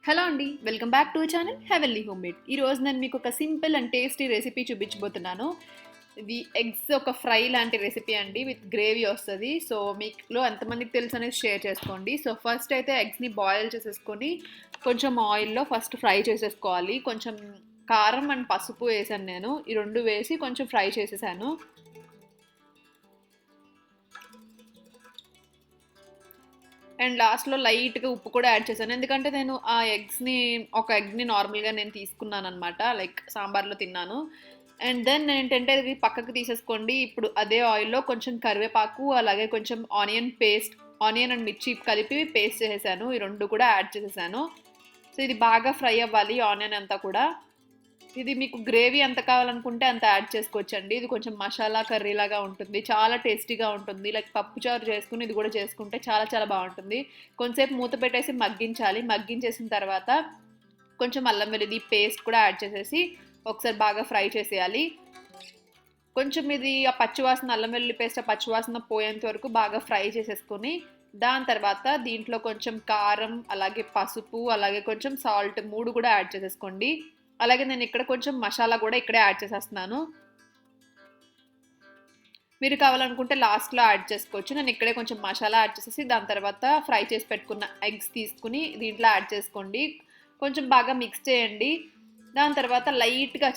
Hello అండి, welcome back to channel heavenly home made. ఈరోజు నేను మీకు ఒక సింపుల్ అండ్ టేస్టీ రెసిపీ చూపించబోతున్నాను. ఇది ఎగ్స్ ఒక ఫ్రై లాంటి రెసిపీ అండి, విత్ గ్రేవీ వస్తుంది. సో మీలో ఎంతమందికి తెలుసు అనేది షేర్ చేసుకోండి. సో ఫస్ట్ అయితే ఎగ్స్ని బాయిల్ చేసేసుకొని కొంచెం ఆయిల్లో ఫస్ట్ ఫ్రై చేసేసుకోవాలి. కొంచెం కారం అండ్ పసుపు వేసాను నేను, ఈ రెండు వేసి కొంచెం ఫ్రై చేసేసాను. అండ్ లాస్ట్లో లైట్గా ఉప్పు కూడా యాడ్ చేశాను, ఎందుకంటే నేను ఆ ఒక ఎగ్ని నార్మల్గా నేను తీసుకున్నాను అనమాట, లైక్ సాంబార్లో తిన్నాను. అండ్ దెన్ ఏంటంటే ఇది పక్కకు తీసేసుకోండి. ఇప్పుడు అదే ఆయిల్లో కొంచెం కరివేపాకు, అలాగే కొంచెం ఆనియన్ అండ్ మిర్చి కలిపి పేస్ట్ చేసేసాను. ఈ రెండు కూడా యాడ్ చేసేసాను. సో ఇది బాగా ఫ్రై అవ్వాలి, ఆనియన్ అంతా కూడా. ఇది మీకు గ్రేవీ ఎంత కావాలనుకుంటే అంత యాడ్ చేసుకోవచ్చండి. ఇది కొంచెం మసాలా కర్రీ లాగా ఉంటుంది, చాలా టేస్టీగా ఉంటుంది. లైక్ పప్పుచారు చేసుకుని ఇది కూడా చేసుకుంటే చాలా చాలా బాగుంటుంది. కొంచెంసేపు మూత పెట్టేసి మగ్గించాలి. మగ్గించేసిన తర్వాత కొంచెం అల్లం వెల్లుల్లి పేస్ట్ కూడా యాడ్ చేసేసి ఒకసారి బాగా ఫ్రై చేసేయాలి. కొంచెం ఇది ఆ పచ్చివాసన, అల్లం వెల్లుల్లి పేస్ట్ ఆ పచ్చివాసన పోయేంత వరకు బాగా ఫ్రై చేసేసుకొని దాని తర్వాత దీంట్లో కొంచెం కారం, అలాగే పసుపు, అలాగే కొంచెం సాల్ట్, మూడు కూడా యాడ్ చేసేసుకోండి. అలాగే నేను ఇక్కడ కొంచెం మసాలా కూడా ఇక్కడే యాడ్ చేసేస్తున్నాను. మీరు కావాలనుకుంటే లాస్ట్లో యాడ్ చేసుకోవచ్చు. నేను ఇక్కడే కొంచెం మసాలా యాడ్ చేసేసి దాని తర్వాత ఫ్రై చేసి పెట్టుకున్న ఎగ్స్ తీసుకుని దీంట్లో యాడ్ చేసుకోండి. కొంచెం బాగా మిక్స్ చేయండి. దాని తర్వాత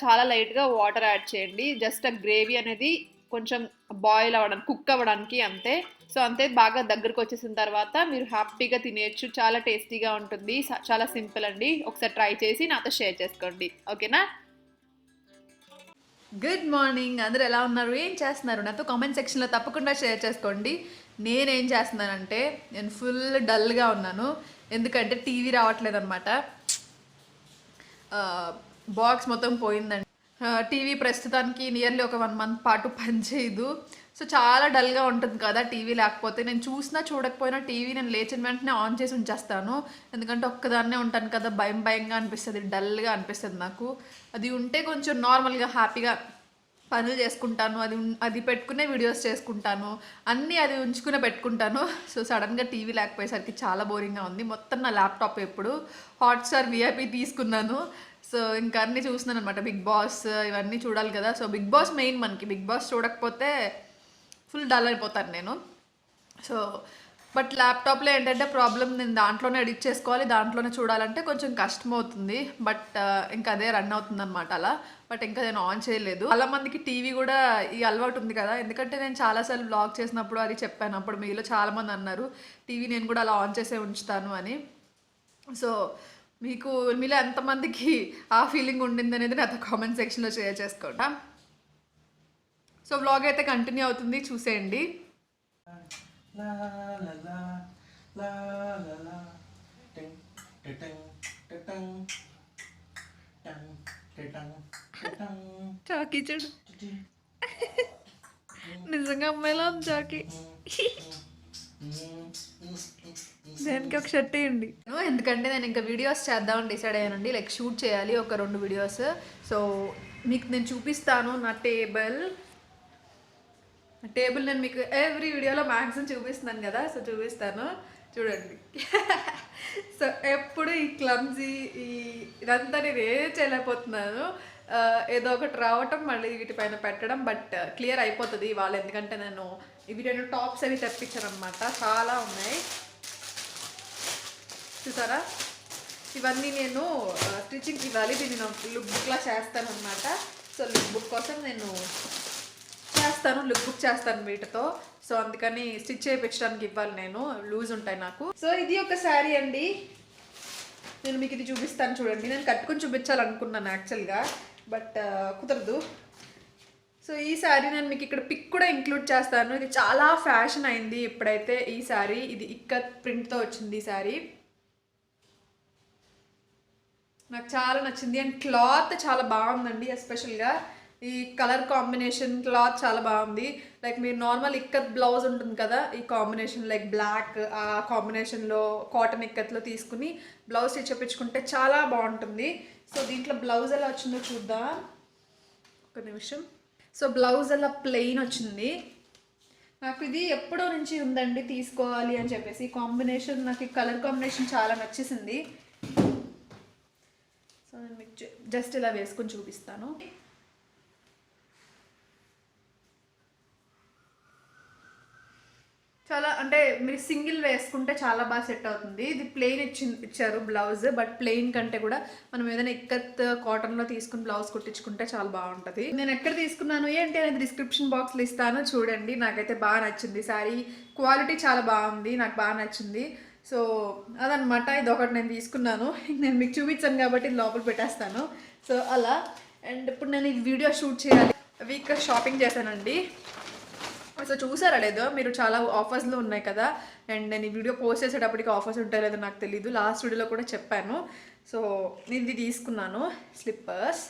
చాలా లైట్గా వాటర్ యాడ్ చేయండి. జస్ట్ ఆ గ్రేవీ అనేది కొంచెం బాయిల్ అవ్వడానికి, కుక్ అవ్వడానికి అంతే. సో అంతే, బాగా దగ్గరకు వచ్చేసిన తర్వాత మీరు హ్యాపీగా తినేయచ్చు. చాలా టేస్టీగా ఉంటుంది, చాలా సింపుల్ అండి. ఒకసారి ట్రై చేసి నాతో షేర్ చేసుకోండి, ఓకేనా? గుడ్ మార్నింగ్, అందరూ ఎలా ఉన్నారు, ఏం చేస్తున్నారు? నాతో కామెంట్ సెక్షన్లో తప్పకుండా షేర్ చేసుకోండి. నేనేం చేస్తున్నానంటే నేను ఫుల్ డల్గా ఉన్నాను, ఎందుకంటే టీవీ రావట్లేదు అనమాట. బాక్స్ మొత్తం పోయిందండి. టీవీ ప్రస్తుతానికి నియర్లీ ఒక 1 మంత్ పాటు పనిచేయదు. సో చాలా డల్గా ఉంటుంది కదా టీవీ లేకపోతే. నేను చూసినా చూడకపోయినా టీవీ నేను లేచిన వెంటనే ఆన్ చేసి ఉంచేస్తాను, ఎందుకంటే ఒక్కదాన్నే ఉంటాను కదా, భయంగా అనిపిస్తుంది, డల్గా అనిపిస్తుంది నాకు. అది ఉంటే కొంచెం నార్మల్గా హ్యాపీగా పనులు చేసుకుంటాను, అది పెట్టుకునే వీడియోస్ చేసుకుంటాను, అన్నీ అది ఉంచుకునే పెట్టుకుంటాను. సో సడన్గా టీవీ లేకపోయేసరికి చాలా బోరింగ్గా ఉంది. మొత్తం నా ల్యాప్టాప్ ఎప్పుడు హాట్స్టార్ విఐపి తీసుకున్నాను. సో ఇంకా అన్నీ చూస్తున్నాను అనమాట. బిగ్ బాస్ ఇవన్నీ చూడాలి కదా. సో బిగ్ బాస్ మెయిన్ మనకి. బిగ్ బాస్ చూడకపోతే ఫుల్ డల్ అయిపోతాను నేను. సో బట్ ల్యాప్టాప్లో ఏంటంటే ప్రాబ్లం, నేను దాంట్లోనే ఎడిట్ చేసుకోవాలి, దాంట్లోనే చూడాలంటే కొంచెం కష్టం అవుతుంది. బట్ ఇంకా అదే రన్ అవుతుంది అనమాట అలా. బట్ ఇంకా నేను ఆన్ చేయలేదు. చాలా మందికి టీవీ కూడా ఈ అలవాటు ఉంది కదా, ఎందుకంటే నేను చాలాసార్లు బ్లాగ్ చేసినప్పుడు అది చెప్పాను. అప్పుడు మీలో చాలామంది అన్నారు టీవీ నేను కూడా అలా ఆన్ చేసే ఉంచుతాను అని. సో మీలో ఎంతమందికి ఆ ఫీలింగ్ ఉండింది అనేది నాతో కామెంట్ సెక్షన్లో షేర్ చేసుకోండి. సో వ్లాగ్ అయితే కంటిన్యూ అవుతుంది, చూసేయండి. చాకీ చూడు, నిజంగా అమ్మాయిలా ఉంది చాకీ. దానికి ఒక షర్ట్ వేయండి, ఎందుకంటే నేను ఇంకా వీడియోస్ చేద్దామని డిసైడ్ అయ్యానండి. లైక్ షూట్ చేయాలి ఒక 2 వీడియోస్. సో మీకు నేను చూపిస్తాను నా టేబుల్ నేను మీకు ఎవ్రీ వీడియోలో మ్యాక్సిమం చూపిస్తున్నాను కదా. సో చూపిస్తాను, చూడండి. సో ఎప్పుడు ఈ క్లమ్జీ ఇదంతా నేను ఏం చేయలేకపోతున్నాను. ఏదో ఒకటి రావటం, మళ్ళీ వీటిపైన పెట్టడం. బట్ క్లియర్ అయిపోతుంది ఇవాళ, ఎందుకంటే నేను ఇవి 2 టాప్స్ అవి తెప్పించాను అనమాట. చాలా ఉన్నాయి, చూసారా? ఇవన్నీ నేను స్టిచ్చింగ్కి ఇవ్వాలి. దీన్ని నేను లుక్ బుక్లా చేస్తాను అనమాట. సో లుక్ బుక్ కోసం నేను లుక్ బుక్ చేస్తాను వీటితో. సో అందుకని స్టిచ్ చేయించడానికి ఇవ్వాలి, నేను లూజ్ ఉంటాయి నాకు. సో ఇది ఒక శారీ అండి, నేను మీకు ఇది చూపిస్తాను చూడండి. నేను కట్టుకుని చూపించాలనుకున్నాను యాక్చువల్గా, బట్ కుదరదు. సో ఈ శారీ నేను మీకు ఇక్కడ పిక్ కూడా ఇంక్లూడ్ చేస్తాను. ఇది చాలా ఫ్యాషన్ అయింది ఇప్పుడైతే ఈ శారీ. ఇది ఇక్కత్ ప్రింట్తో వచ్చింది ఈ శారీ, నాకు చాలా నచ్చింది. అండ్ క్లాత్ చాలా బాగుందండి, ఎస్పెషల్గా ఈ కలర్ కాంబినేషన్ క్లాత్ చాలా బాగుంది. లైక్ మీరు నార్మల్ ఇక్కత్ బ్లౌజ్ ఉంటుంది కదా, ఈ కాంబినేషన్ లైక్ బ్లాక్ ఆ కాంబినేషన్లో కాటన్ ఇక్కత్లో తీసుకుని బ్లౌజ్ చేయించుకుంటే చాలా బాగుంటుంది. సో దీంట్లో బ్లౌజ్ ఎలా వచ్చిందో చూద్దాం, ఒక నిమిషం. సో బ్లౌజ్ అలా ప్లెయిన్ వచ్చింది. నాకు ఇది ఎప్పుడో నుంచి ఉందండి తీసుకోవాలి అని చెప్పేసి. కాంబినేషన్ నాకు ఈ కలర్ కాంబినేషన్ చాలా నచ్చేసింది. సో నేను మీకు జస్ట్ ఇలా వేసుకొని చూపిస్తాను. చాలా అంటే మీరు సింగిల్ వేసుకుంటే చాలా బాగా సెట్ అవుతుంది. ఇది ప్లెయిన్ ఇచ్చారు బ్లౌజ్, బట్ ప్లెయిన్ కంటే కూడా మనం ఏదైనా ఇక్కత్ కాటన్లో తీసుకుని బ్లౌజ్ కుట్టించుకుంటే చాలా బాగుంటుంది. నేను ఎక్కడ తీసుకున్నాను ఏంటి అనేది డిస్క్రిప్షన్ బాక్స్లో ఇస్తాను చూడండి. నాకైతే బాగా నచ్చింది. శారీ క్వాలిటీ చాలా బాగుంది, నాకు బాగా నచ్చింది. సో అదనమాట, ఇది ఒకటి నేను తీసుకున్నాను. నేను మీకు చూపించాను కాబట్టి ఇది లోపల పెట్టేస్తాను. సో అలా. అండ్ ఇప్పుడు నేను ఈ వీడియో షూట్ చేయాలి. వీక్ షాపింగ్ చేశానండి. సో చూసారా లేదో మీరు, చాలా ఆఫర్స్లో ఉన్నాయి కదా. అండ్ నేను ఈ వీడియో పోస్ట్ చేసేటప్పటికి ఆఫర్స్ ఉంటాయో లేదో నాకు తెలీదు, లాస్ట్ వీడియోలో కూడా చెప్పాను. సో నేను ఇది తీసుకున్నాను. స్లిప్పర్స్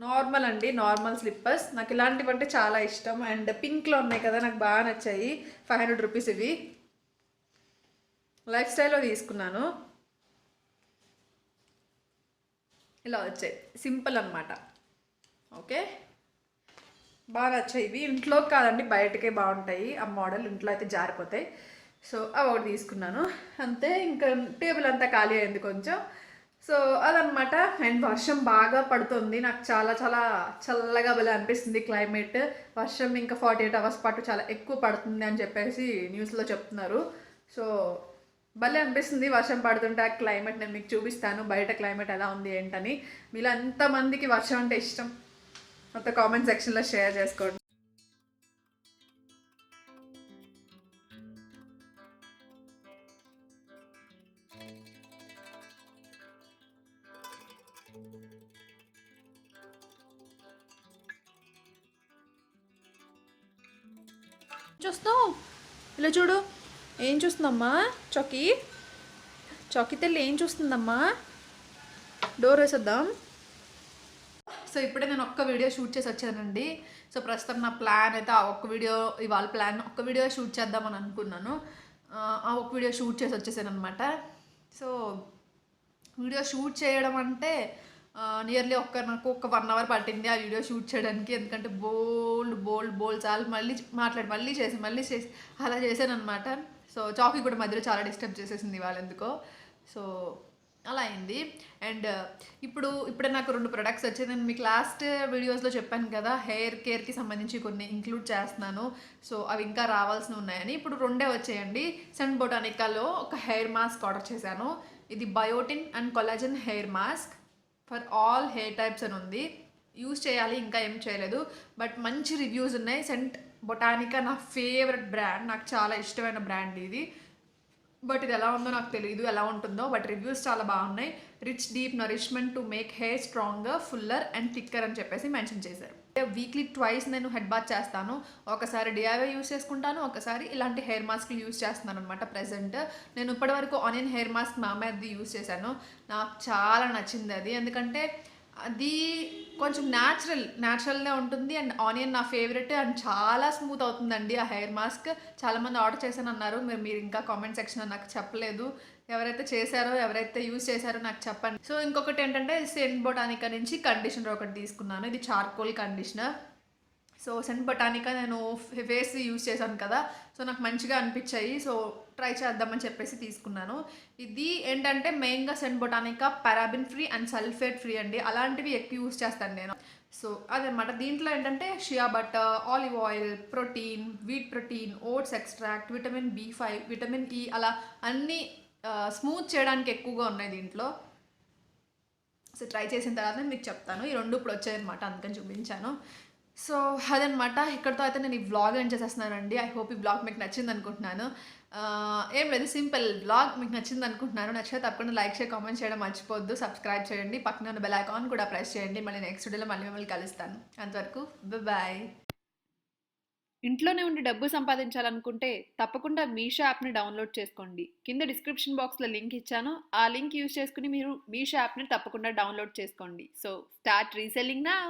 నార్మల్ అండి, నార్మల్ స్లిప్పర్స్. నాకు ఇలాంటివి అంటే చాలా ఇష్టం. అండ్ పింక్లో ఉన్నాయి కదా, నాకు బాగా నచ్చాయి. 500 రూపీస్ ఇవి. లైఫ్ స్టైల్లో తీసుకున్నాను. ఇలా వచ్చాయి, సింపుల్ అనమాట. ఓకే, బాగా నచ్చాయి ఇవి. ఇంట్లో కాదండి, బయటకే బాగుంటాయి ఆ మోడల్, ఇంట్లో అయితే జారిపోతాయి. సో అవి ఒకటి తీసుకున్నాను అంతే. ఇంకా టేబుల్ అంతా ఖాళీ అయింది కొంచెం. సో అదనమాట. అండ్ వర్షం బాగా పడుతుంది, నాకు చాలా చాలా చల్లగా భలే అనిపిస్తుంది క్లైమేట్. వర్షం ఇంకా 48 అవర్స్ పాటు చాలా ఎక్కువ పడుతుంది అని చెప్పేసి న్యూస్లో చెప్తున్నారు. సో భలే అనిపిస్తుంది వర్షం పడుతుంటే ఆ క్లైమేట్. నేను మీకు చూపిస్తాను బయట క్లైమేట్ ఎలా ఉంది ఏంటని. మీలో ఎంతమందికి వర్షం అంటే ఇష్టం మొత్తం కామెంట్ సెక్షన్లో షేర్ చేసుకోండి. చూస్తావు ఇలా చూడు, ఏం చూస్తుందమ్మా చొక్కి? చొక్కి తెల్లి ఏం చూస్తుందమ్మా? డోర్ వేసేద్దాం. సో ఇప్పుడే నేను ఒక్క వీడియో షూట్ చేసి వచ్చానండి. సో ప్రస్తుతం నా ప్లాన్ అయితే ఆ ఒక్క వీడియో, ఇవాళ ప్లాన్ ఒక్క వీడియో షూట్ చేద్దామని అనుకున్నాను. ఆ ఒక్క వీడియో షూట్ చేసి వచ్చేసాను అనమాట. సో వీడియో షూట్ చేయడం అంటే నియర్లీ నాకు ఒక 1 అవర్ పట్టింది ఆ వీడియో షూట్ చేయడానికి. ఎందుకంటే బోల్డ్ చాలా మళ్ళీ చేసి అలా చేశాను అనమాట. సో చాకీ కూడా మధ్యలో చాలా డిస్టర్బ్ చేసేసింది ఇవాళ ఎందుకో. సో అలా అయింది. అండ్ ఇప్పుడే నాకు 2 ప్రొడక్ట్స్ వచ్చాయి. నేను మీకు లాస్ట్ వీడియోస్లో చెప్పాను కదా, హెయిర్ కేర్కి సంబంధించి కొన్ని ఇంక్లూడ్ చేస్తున్నాను. సో అవి ఇంకా రావాల్సి ఉన్నాయని. ఇప్పుడు 2 వచ్చాయండి. సెంట్ బొటానికాలో ఒక హెయిర్ మాస్క్ ఆర్డర్ చేశాను. ఇది biotin and collagen hair mask for all hair types అని ఉంది. యూజ్ చేయాలి, ఇంకా ఏం చేయలేదు, బట్ మంచి రివ్యూస్ ఉన్నాయి. సెంట్ బొటానికా నా ఫేవరెట్ బ్రాండ్, నాకు చాలా ఇష్టమైన బ్రాండ్ ఇది. బట్ ఇది ఎలా ఉందో నాకు తెలియదు, ఎలా ఉంటుందో. బట్ రివ్యూస్ చాలా బాగున్నాయి. Rich deep nourishment to make hair stronger, fuller and thicker అని చెప్పేసి మెన్షన్ చేశారు. వీక్లీ ట్వైస్ నేను హెడ్ బాత్ చేస్తాను. ఒకసారి డిఐవై యూస్ చేసుకుంటాను, ఒకసారి ఇలాంటి హెయిర్ మాస్క్లు యూస్ చేస్తున్నాను అనమాట. ప్రెజెంట్ నేను ఇప్పటివరకు ఆనియన్ హెయిర్ మాస్క్ మామయ్యది యూస్ చేశాను. నాకు చాలా నచ్చింది అది. ఎందుకంటే అది కొంచెం న్యాచురల్గా ఉంటుంది. అండ్ ఆనియన్ నా ఫేవరెట్. అండ్ చాలా స్మూత్ అవుతుందండి ఆ హెయిర్ మాస్క్. చాలామంది ఆర్డర్ చేశాను అన్నారు. మీరు ఇంకా కామెంట్ సెక్షన్లో నాకు చెప్పలేదు. ఎవరైతే చేశారో, ఎవరైతే యూజ్ చేశారో నాకు చెప్పండి. సో ఇంకొకటి ఏంటంటే సెంట్ బొటానికా నుంచి కండిషనర్ ఒకటి తీసుకున్నాను. ఇది charcoal conditioner. So St Botanica నేను ఫేస్ యూజ్ చేశాను కదా, సో నాకు మంచిగా అనిపించాయి. సో ట్రై చేద్దామని చెప్పేసి తీసుకున్నాను. ఇది ఏంటంటే మెయిన్గా St Botanica paraben free and sulphate free అండి. అలాంటివి ఎక్కువ యూజ్ చేస్తాను నేను. సో అదనమాట. దీంట్లో ఏంటంటే shea butter, olive oil, protein, wheat protein, oats extract, vitamin B5, vitamin E అలా అన్నీ స్మూత్ చేయడానికి ఎక్కువగా ఉన్నాయి దీంట్లో. సో ట్రై చేసిన తర్వాత మీకు చెప్తాను. ఈ 2 ఇప్పుడు వచ్చాయన్నమాట, అందుకని చూపించాను. సో అదనమాట. ఇక్కడితో అయితే నేను ఈ వ్లాగ్ ఎండ్ చేసేస్తున్నానండి. ఐ హోప్ ఈ వ్లాగ్ మీకు నచ్చింది అనుకుంటున్నాను. ఏం లేదు, సింపుల్ వ్లాగ్ మీకు నచ్చింది అనుకుంటున్నాను. నచ్చితే తప్పకుండా లైక్ చేసి కామెంట్ చేయడం మర్చిపోద్దు. సబ్స్క్రైబ్ చేయండి, పక్కన ఉన్న బెల్ ఐకాన్ కూడా ప్రెస్ చేయండి. మళ్ళీ నెక్స్ట్ వీడియోలో మిమ్మల్ని కలుస్తాను. అంతవరకు బాయ్. ఇంట్లోనే ఉండి డబ్బు సంపాదించాలనుకుంటే తప్పకుండా మీషో యాప్ని డౌన్లోడ్ చేసుకోండి. కింద డిస్క్రిప్షన్ బాక్స్లో లింక్ ఇచ్చాను. ఆ లింక్ యూజ్ చేసుకుని మీరు మీషో యాప్ని తప్పకుండా డౌన్లోడ్ చేసుకోండి. So start reselling now.